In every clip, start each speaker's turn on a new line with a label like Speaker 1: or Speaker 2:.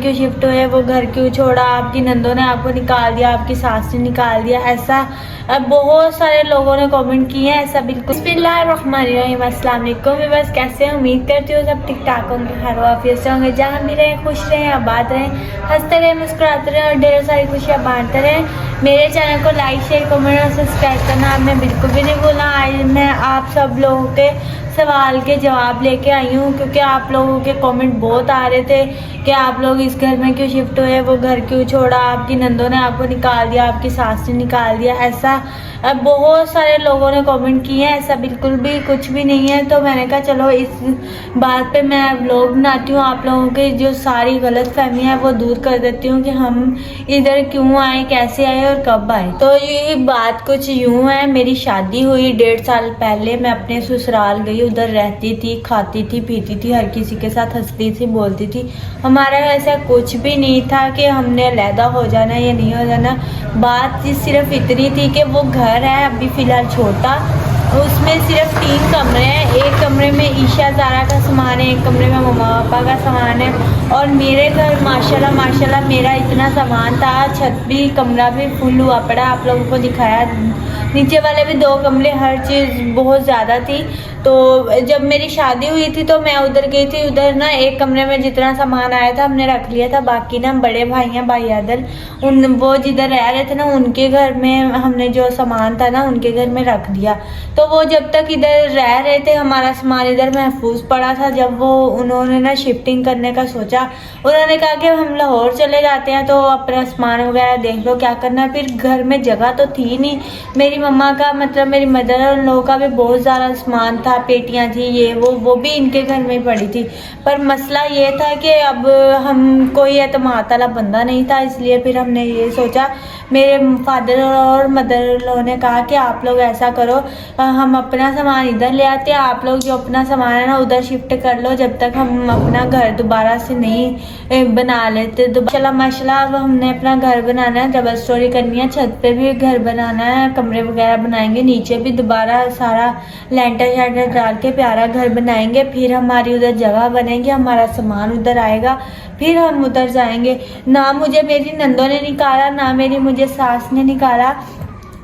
Speaker 1: क्यों शिफ्ट हुए, वो घर क्यों छोड़ा, आपकी नंदों ने आपको निकाल दिया, आपकी सास ने निकाल दिया, ऐसा बहुत सारे लोगों ने कमेंट किए हैं। ऐसा बिल्कुल बिस्मिल्लाहिर्रहमानिर्रहीम, अस्सलाम वालेकुम। मैं बस कैसे हैं, उम्मीद करती हूँ सब ठीक ठाक होंगे, खैर वाफियत से होंगे, जहाँ भी रहें खुश रहें, आबाद रहें, हंसते रहें, मुस्कुराते रहें और ढेर सारी खुशियाँ बांटते रहें। मेरे चैनल को लाइक शेयर कमेंट और सब्सक्राइब करना आपने बिल्कुल भी नहीं भूलना। आज मैं आप सब लोगों के सवाल के जवाब लेके आई हूँ, क्योंकि आप लोगों के कमेंट बहुत आ रहे थे कि आप लोग इस घर में क्यों शिफ्ट हुए, वो घर क्यों छोड़ा, आपकी नंदों ने आपको निकाल दिया, आपकी सास ने निकाल दिया, ऐसा बहुत सारे लोगों ने कमेंट किए हैं। ऐसा बिल्कुल भी कुछ भी नहीं है। तो मैंने कहा चलो इस बात पे मैं व्लॉग बनाती हूँ, आप लोगों की जो सारी गलत फहमी है वो दूर कर देती हूँ कि हम इधर क्यों आए, कैसे आए और कब आए। तो ये बात कुछ यूँ है, मेरी शादी हुई 1.5 साल पहले, मैं अपने ससुराल गई, उधर रहती थी, खाती थी, पीती थी, हर किसी के साथ हंसती थी, बोलती थी। हमारा ऐसा कुछ भी नहीं था कि हमने अलहदा हो जाना या नहीं हो जाना। बात सिर्फ इतनी थी कि वो घर है अभी फ़िलहाल छोटा, उसमें सिर्फ 3 कमरे हैं। एक कमरे में ईशा ज़ारा का सामान है, एक कमरे में मम्मा पापा का सामान है, और मेरे घर माशाल्लाह माशाल्लाह मेरा इतना सामान था, छत भी कमरा भी फुल हुआ पड़ा, आप लोगों को दिखाया। नीचे वाले भी 2 कमरे, हर चीज़ बहुत ज़्यादा थी। तो जब मेरी शादी हुई थी तो मैं उधर गई थी, उधर ना एक कमरे में जितना सामान आया था हमने रख लिया था, बाकी ना बड़े भाई हैं, भाई आदल, वो जिधर रह रहे थे ना उनके घर में हमने जो सामान था ना उनके घर में रख दिया। तो वो जब तक इधर रह रहे थे हमारा सामान इधर महफूज पड़ा था। जब वो उन्होंने ना शिफ्टिंग करने का सोचा, उन्होंने कहा कि हम लाहौर चले जाते हैं तो अपना सामान वगैरह देख लो क्या करना है। फिर घर में जगह तो थी नहीं, मेरी मम्मा का मतलब मेरी मदर और लोगों का भी बहुत ज़्यादा सामान था, पेटियां थी, ये वो भी इनके घर में पड़ी थी। पर मसला ये था कि अब हम कोई एतमाद वाला बंदा नहीं था, इसलिए फिर हमने ये सोचा, मेरे फादर और मदर लोगों ने कहा कि आप लोग ऐसा करो, हम अपना सामान इधर ले आते हैं, आप लोग जो अपना सामान है ना उधर शिफ्ट कर लो, जब तक हम अपना घर दोबारा से नहीं बना लेते। तो माशाल्लाह अब हमने अपना घर बनाना है, डबल स्टोरी करनी है, छत पे भी घर बनाना है, कमरे वगैरह बनाएंगे, नीचे भी दोबारा सारा लेंटर शेंटर डाल के प्यारा घर बनाएंगे। फिर हमारी उधर जगह बनेगी, हमारा सामान उधर आएगा, फिर हम उधर जाएंगे। ना मुझे मेरी नंदों ने निकाला, ना मेरी मुझे सास ने निकाला,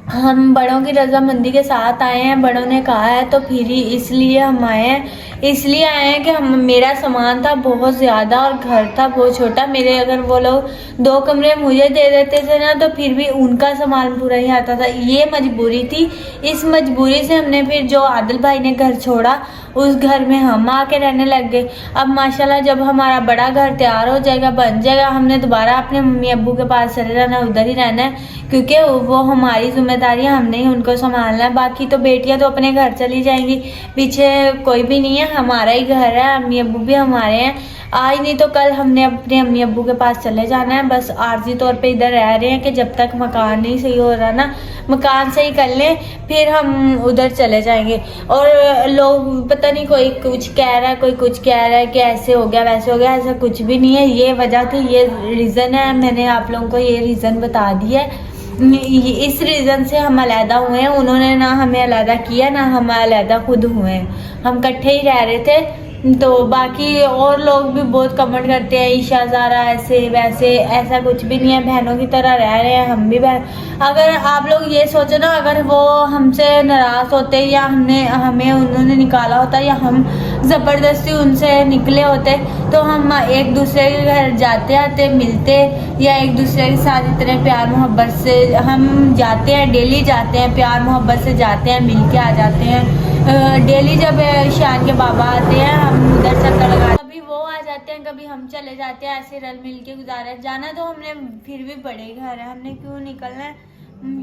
Speaker 1: हम बड़ों की रजामंदी के साथ आए हैं, बड़ों ने कहा है तो फिर ही इसलिए हम आए हैं। इसलिए आए हैं कि हम मेरा सामान था बहुत ज़्यादा और घर था बहुत छोटा। मेरे अगर वो लोग 2 कमरे मुझे दे देते थे ना तो फिर भी उनका सामान पूरा ही आता था, ये मजबूरी थी। इस मजबूरी से हमने फिर जो आदिल भाई ने घर छोड़ा उस घर में हम आके रहने लग गए। अब माशाल्लाह जब हमारा बड़ा घर तैयार हो जाएगा, बन जाएगा, हमने दोबारा अपने मम्मी अब्बू के पास चले जाना, उधर ही रहना है, क्योंकि वो हमारी जिम्मेदारी है, हमने ही उनको संभालना है। बाकी तो बेटियां तो अपने घर चली जाएंगी, पीछे कोई भी नहीं है, हमारा ही घर है, अम्मी अब्बू भी हमारे हैं। आज नहीं तो कल हमने अपने अम्मी अब्बू के पास चले जाना है। बस आर्जी तौर पे इधर रह रहे हैं कि जब तक मकान नहीं सही हो रहा ना, मकान सही कर लें फिर हम उधर चले जाएंगे। और लोग पता नहीं कोई कुछ कह रहा है, कोई कुछ कह रहा है कि ऐसे हो गया वैसे हो गया, ऐसा कुछ भी नहीं है। ये वजह थी, ये रीज़न है, मैंने आप लोगों को ये रीज़न बता दिया है। इस रीज़न से हम अलहदा हुए हैं, उन्होंने ना हमें अलहदा किया ना हम अलहदा खुद हुए हैं, हम इकट्ठे ही रह रहे थे। तो बाकी और लोग भी बहुत कमेंट करते हैं ईशा ज़ारा ऐसे वैसे, ऐसा कुछ भी नहीं है, बहनों की तरह रह रहे हैं हम भी बहन। अगर आप लोग ये सोचो ना, अगर वो हमसे नाराज़ होते या हमें उन्होंने निकाला होता या हम ज़बरदस्ती उनसे निकले होते तो हम एक दूसरे के घर जाते आते मिलते, या एक दूसरे के साथ इतने प्यार मोहब्बत से हम जाते हैं, डेली जाते हैं, प्यार मोहब्बत से जाते हैं, मिल के आ जाते हैं। डेली जब शान के बाबा आते हैं हम उधर चक्कर लगाते, कभी वो आ जाते हैं, कभी हम चले जाते हैं, ऐसे रल मिल के गुजारा। जाना तो हमने फिर भी बड़े घर है, हमने क्यों निकलना है,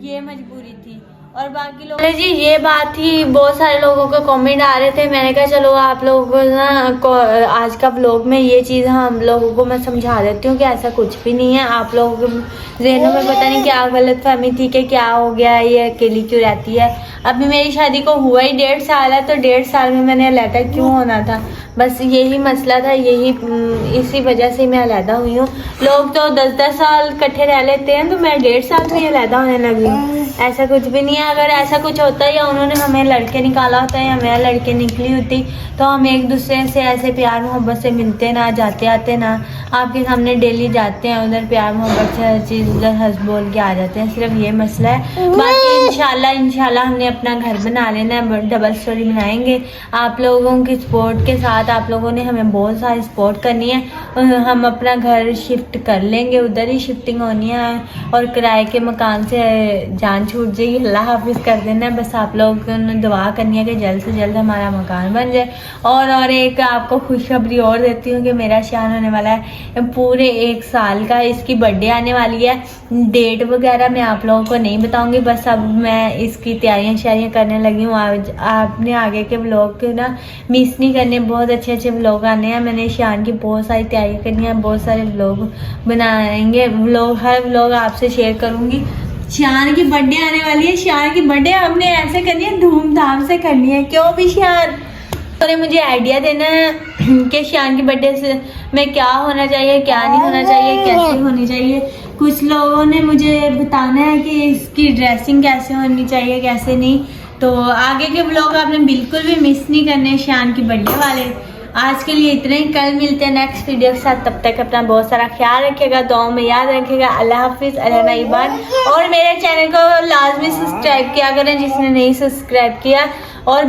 Speaker 1: ये मजबूरी थी। और बाकी लोग जी ये बात थी, बहुत सारे लोगों के कमेंट आ रहे थे, मैंने कहा चलो आप लोगों को ना आज का व्लॉग में ये चीज़ हम लोगों को मैं समझा देती हूँ कि ऐसा कुछ भी नहीं है। आप लोगों के ज़हनों में पता नहीं क्या गलत फहमी थी कि क्या हो गया, ये अकेली क्यों रहती है। अभी मेरी शादी को हुआ ही 1.5 साल है, तो 1.5 साल में मैंने अलहदा क्यों होना था, बस यही मसला था, इसी वजह से मैं अलहदा हुई हूँ। लोग तो 10-10 साल इकट्ठे रह लेते हैं, तो मैं 1.5 साल में अलहदा होने लगी हूँ, ऐसा कुछ भी नहीं है। अगर ऐसा कुछ होता या उन्होंने हमें लड़के निकाला होता या मैं लड़के निकली होती तो हम एक दूसरे से ऐसे प्यार मोहब्बत से मिलते ना, जाते आते ना। आपके सामने डेली जाते हैं, उधर प्यार मोहब्बत से हर चीज़ उधर हंस बोल के आ जाते हैं। सिर्फ ये मसला है। बाकी इंशाल्लाह हमने अपना घर बना लेना है, डबल स्टोरी बनाएंगे। आप लोगों की सपोर्ट के साथ आप लोगों ने हमें बहुत सारी सपोर्ट करनी है। हम अपना घर शिफ्ट कर लेंगे, उधर ही शिफ्टिंग होनी है और किराए के मकान से जान छूट जाएगी। अल्लाह हाफिज़ कर देना है। बस आप लोगों ने दुआ करनी है कि जल्द से जल्द हमारा मकान बन जाए। और एक आपको खुशखबरी और देती हूँ कि मेरा शान होने वाला है पूरे 1 साल का। इसकी बर्थडे आने वाली है। डेट वगैरह मैं आप लोगों को नहीं बताऊंगी, बस अब मैं इसकी तैयारियां करने लगी हूँ। आज आपने आगे के व्लॉग के ना मिस नहीं करने, बहुत अच्छे व्लॉग आने हैं। मैंने शान की बहुत सारी तैयारी करनी है, बहुत सारे व्लॉग बनाएंगे। हर व्लॉग आपसे शेयर करूंगी। शान की बर्थडे आने वाली है। शान की बर्थडे हमने ऐसे करनी है, धूमधाम से करनी है। क्यों भी शान तो मुझे आइडिया देना है कि शान की बर्थडे से में क्या होना चाहिए, क्या नहीं होना चाहिए, कैसे होनी चाहिए। कुछ लोगों ने मुझे बताना है कि इसकी ड्रेसिंग कैसे होनी चाहिए, कैसे नहीं। तो आगे के व्लॉग आपने बिल्कुल भी मिस नहीं करने शान की बर्थडे वाले। आज के लिए इतना ही, कल मिलते हैं नेक्स्ट वीडियो के साथ। तब तक अपना बहुत सारा ख्याल रखिएगा, दुआओं में याद रखिएगा। अल्लाह हाफिज़, अल्लाह नईबान। और मेरे चैनल को लाजमी सब्सक्राइब किया करें जिसने नहीं सब्सक्राइब किया, और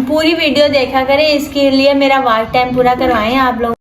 Speaker 1: पूरी वीडियो देखा करें। इसके लिए मेरा वॉच टाइम पूरा करवाएं आप लोग।